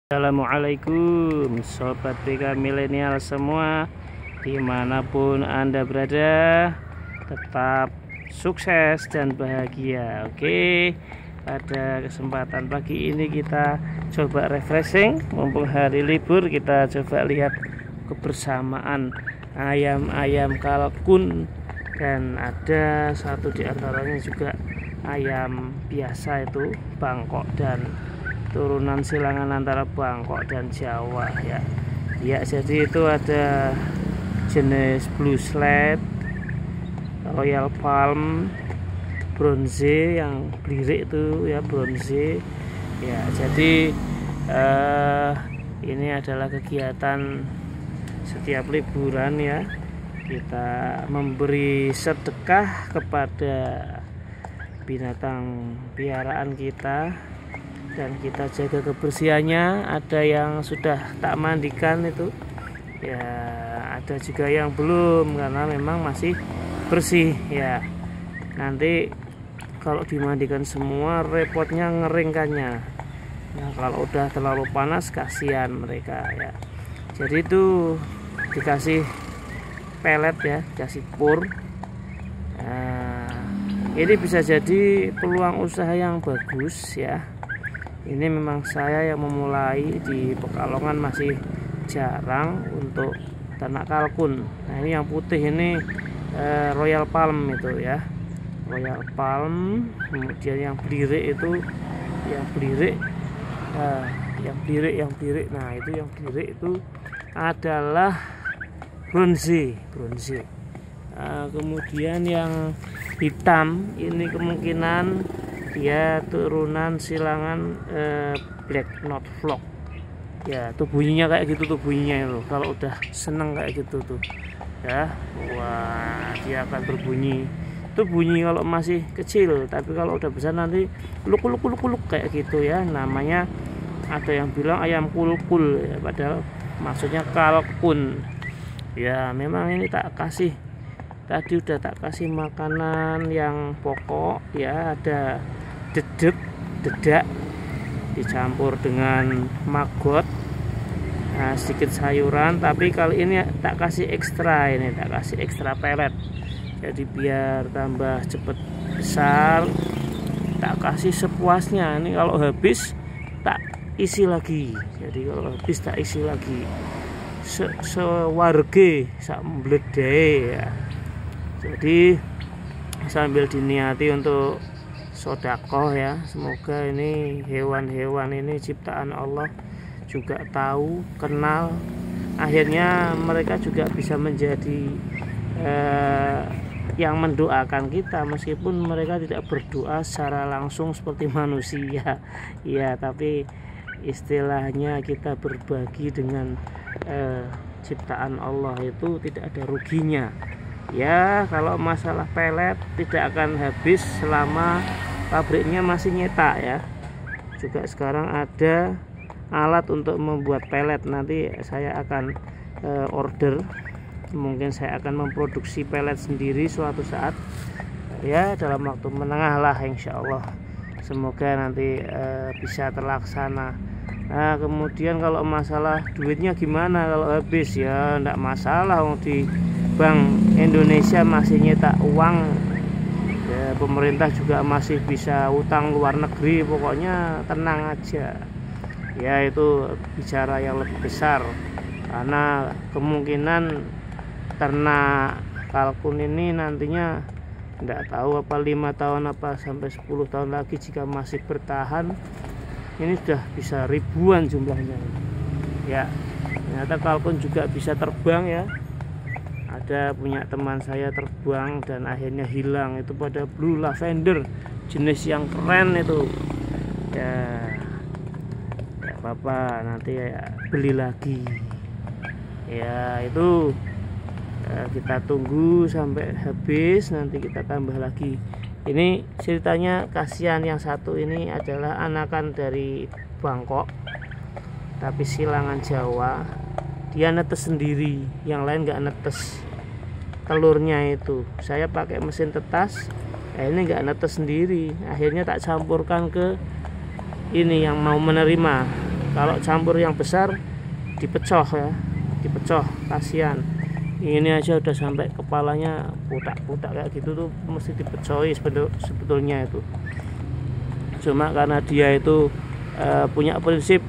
Assalamualaikum Sobat BK Milenial semua, dimanapun Anda berada, tetap sukses dan bahagia. Oke, pada kesempatan pagi ini kita coba refreshing, mumpung hari libur. Kita coba lihat kebersamaan ayam-ayam kalkun, dan ada satu di antaranya juga ayam biasa, itu Bangkok dan turunan silangan antara Bangkok dan Jawa ya. Ya, jadi itu ada jenis Blue Slate, Royal Palm, Bronze yang blirik itu ya, bronze ya. Jadi ini adalah kegiatan setiap liburan ya, kita memberi sedekah kepada binatang piaraan kita dan kita jaga kebersihannya. Ada yang sudah tak mandikan itu ya, ada juga yang belum karena memang masih bersih ya. Nanti kalau dimandikan semua repotnya ngeringkannya. Nah, kalau udah terlalu panas kasihan mereka ya. Jadi itu dikasih pelet ya, dikasih pur. Ini bisa jadi peluang usaha yang bagus ya. Ini memang saya yang memulai di Pekalongan, masih jarang untuk ternak kalkun. Nah, ini yang putih ini Royal Palm itu ya, Royal Palm. Kemudian yang blirik itu, yang blirik, yang blirik. Nah, itu yang blirik itu adalah bronze. Kemudian yang hitam ini kemungkinan dia turunan silangan Black Knot Flock ya. Tuh bunyinya kayak gitu tuh, bunyinya itu kalau udah seneng kayak gitu tuh ya. Wah, dia akan berbunyi. Itu bunyi kalau masih kecil, tapi kalau udah besar nanti kuluk kayak gitu ya. Namanya, ada yang bilang ayam kulkul ya, padahal maksudnya kalkun ya. Memang ini tak kasih, tadi udah tak kasih makanan yang pokok ya. Ada dedak dicampur dengan maggot, nah, sedikit sayuran. Tapi kali ini tak kasih ekstra, ini tak kasih ekstra pelet, jadi biar tambah cepet besar. Tak kasih sepuasnya. Ini kalau habis tak isi lagi, jadi kalau habis tak isi lagi. Sewarge sak mbledhe ya. Jadi sambil diniati untuk sodakoh ya. Semoga ini hewan-hewan ini ciptaan Allah juga tahu, kenal, akhirnya mereka juga bisa menjadi yang mendoakan kita, meskipun mereka tidak berdoa secara langsung seperti manusia ya. Tapi istilahnya kita berbagi dengan ciptaan Allah itu tidak ada ruginya ya. Kalau masalah pelet tidak akan habis selama pabriknya masih nyetak ya. Juga sekarang ada alat untuk membuat pelet. Nanti saya akan order, mungkin saya akan memproduksi pelet sendiri suatu saat ya, dalam waktu menengah lah insya Allah. Semoga nanti bisa terlaksana. Nah, kemudian kalau masalah duitnya gimana kalau habis ya, enggak masalah. Di Bank Indonesia masih nyetak uang ya, pemerintah juga masih bisa utang luar negeri. Pokoknya tenang aja ya. Itu bicara yang lebih besar, karena kemungkinan ternak kalkun ini nantinya enggak tahu apa 5 tahun apa sampai 10 tahun lagi, jika masih bertahan ini sudah bisa ribuan jumlahnya ya. Ternyata kalkun juga bisa terbang ya. Ada punya teman saya terbang dan akhirnya hilang, itu pada blue lavender, jenis yang keren itu ya. Ya apa-apa, nanti ya beli lagi ya. Itu kita tunggu sampai habis, nanti kita tambah lagi. Ini ceritanya kasihan, yang satu ini adalah anakan dari Bangkok tapi silangan Jawa. Dia netes sendiri, yang lain nggak netes telurnya. Itu saya pakai mesin tetas, ini nggak netes sendiri. Akhirnya tak campurkan ke ini yang mau menerima Kalau campur yang besar dipecoh ya, dipecoh, kasihan. Ini aja udah sampai kepalanya putak-putak kayak gitu tuh, mesti dipecohi sebetulnya itu. Cuma karena dia itu punya prinsip,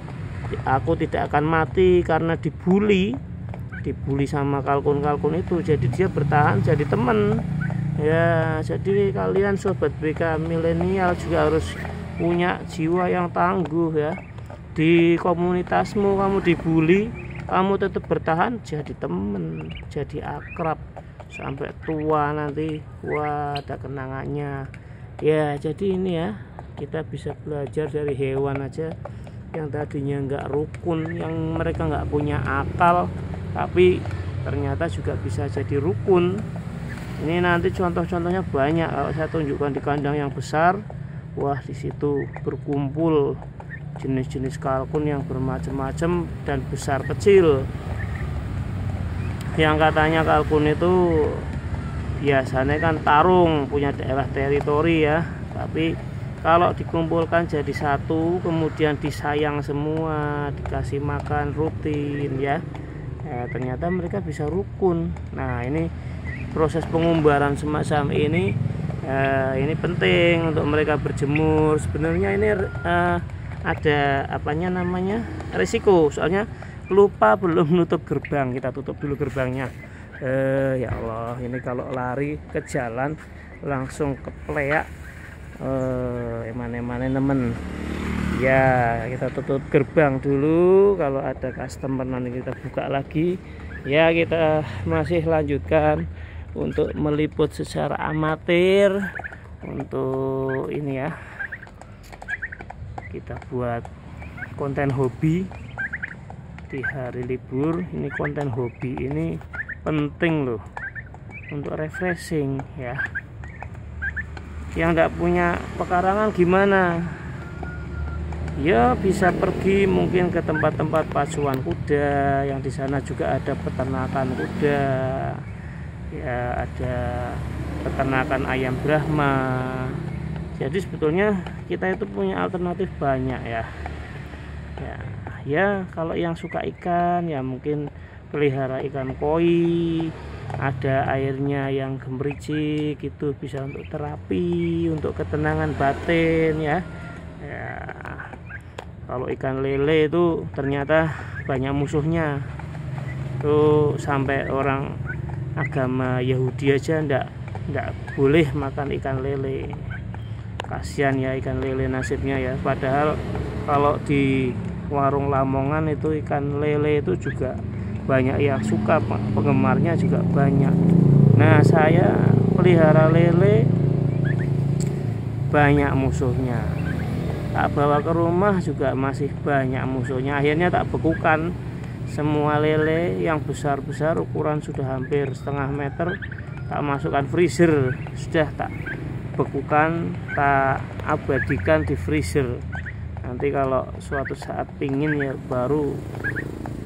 aku tidak akan mati karena dibully sama kalkun-kalkun itu, jadi dia bertahan jadi temen ya. Jadi kalian sobat BK milenial juga harus punya jiwa yang tangguh ya. Di komunitasmu kamu dibully, kamu tetap bertahan, jadi temen, jadi akrab sampai tua nanti. Wah, ada kenangannya ya. Jadi ini ya, kita bisa belajar dari hewan aja yang tadinya nggak rukun, yang mereka nggak punya akal, tapi ternyata juga bisa jadi rukun. Ini nanti contoh-contohnya banyak kalau saya tunjukkan di kandang yang besar. Wah, di situ berkumpul jenis-jenis kalkun yang bermacam-macam dan besar kecil. Yang katanya kalkun itu biasanya kan tarung, punya daerah teritori ya, tapi kalau dikumpulkan jadi satu, kemudian disayang semua, dikasih makan rutin ya, ternyata mereka bisa rukun. Nah, ini proses pengumbaran semacam ini penting untuk mereka berjemur. Sebenarnya ini ada apanya namanya, risiko, soalnya lupa belum nutup gerbang. Kita tutup dulu gerbangnya. Ya Allah, ini kalau lari ke jalan langsung kepleak. Emane nemen ya. Kita tutup gerbang dulu, kalau ada customer nanti kita buka lagi ya. Kita masih lanjutkan untuk meliput secara amatir untuk ini ya, kita buat konten hobi di hari libur. Ini konten hobi ini penting loh untuk refreshing ya. Yang nggak punya pekarangan gimana ya, bisa pergi mungkin ke tempat-tempat pacuan kuda, yang di sana juga ada peternakan kuda ya, ada peternakan ayam Brahma. Jadi sebetulnya kita itu punya alternatif banyak ya. Ya kalau yang suka ikan ya mungkin pelihara ikan koi, ada airnya yang gemericik, itu bisa untuk terapi, untuk ketenangan batin ya. Kalau ikan lele itu ternyata banyak musuhnya tuh, sampai orang agama Yahudi aja ndak boleh makan ikan lele. Kasihan ya ikan lele nasibnya ya. Padahal kalau di warung Lamongan itu ikan lele itu juga banyak yang suka, penggemarnya juga banyak. Nah, saya pelihara lele banyak musuhnya, tak bawa ke rumah juga masih banyak musuhnya. Akhirnya tak bekukan semua lele yang besar-besar, ukuran sudah hampir setengah meter, tak masukkan freezer, sudah tak bekukan, tak abadikan di freezer. Nanti kalau suatu saat pingin ya baru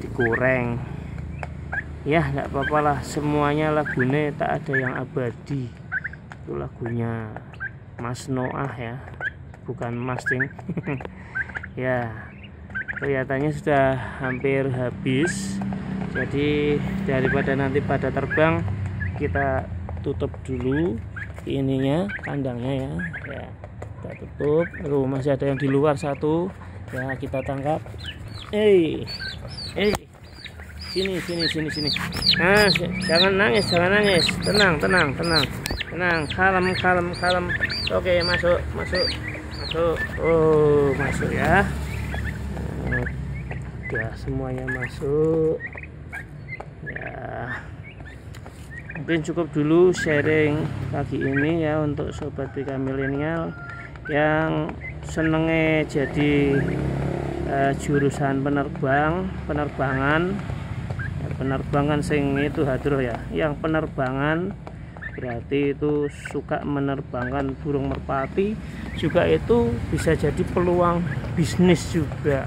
digoreng ya. Nggak apa-apa lah, semuanya lagunya tak ada yang abadi. Itu lagunya Mas Noah ya, bukan Mas Ding. Ya, kelihatannya sudah hampir habis. Jadi daripada nanti pada terbang, kita tutup dulu ininya, kandangnya ya. Kita tutup. Masih ada yang di luar satu ya, kita tangkap. Sini. Nah, jangan nangis. Tenang. Kalem. Oke, masuk. Oh, masuk ya. Udah semuanya masuk. Ya. Mungkin cukup dulu sharing pagi ini ya untuk sobat BK milenial yang senenge jadi jurusan penerbangan sing itu hadroh ya. Yang penerbangan berarti itu suka menerbangkan burung merpati, juga itu bisa jadi peluang bisnis juga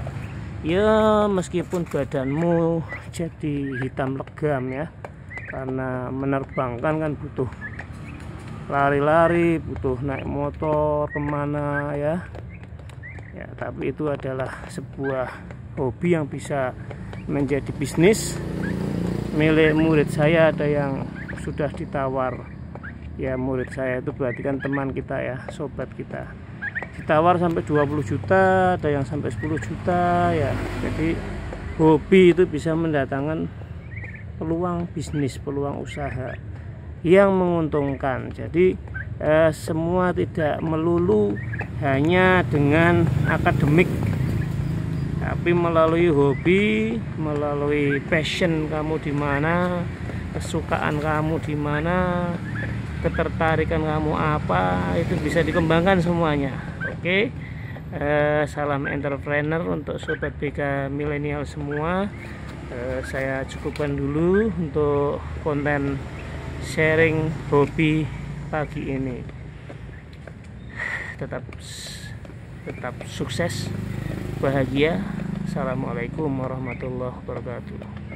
ya. Meskipun badanmu jadi hitam legam ya, karena menerbangkan kan butuh lari-lari, butuh naik motor kemana ya. Tapi itu adalah sebuah hobi yang bisa menjadi bisnis. Milik murid saya ada yang sudah ditawar, ya murid saya itu berarti kan teman kita ya, sobat kita, ditawar sampai 20 juta, ada yang sampai 10 juta ya. Jadi hobi itu bisa mendatangkan peluang bisnis, peluang usaha yang menguntungkan. Jadi semua tidak melulu hanya dengan akademik, tapi melalui hobi, melalui passion kamu di mana, kesukaan kamu di mana, ketertarikan kamu apa, itu bisa dikembangkan semuanya. Oke. Salam entrepreneur untuk sobat BK milenial semua. Saya cukupkan dulu untuk konten sharing hobi pagi ini. Tetap sukses, bahagia. Assalamualaikum warahmatullahi wabarakatuh.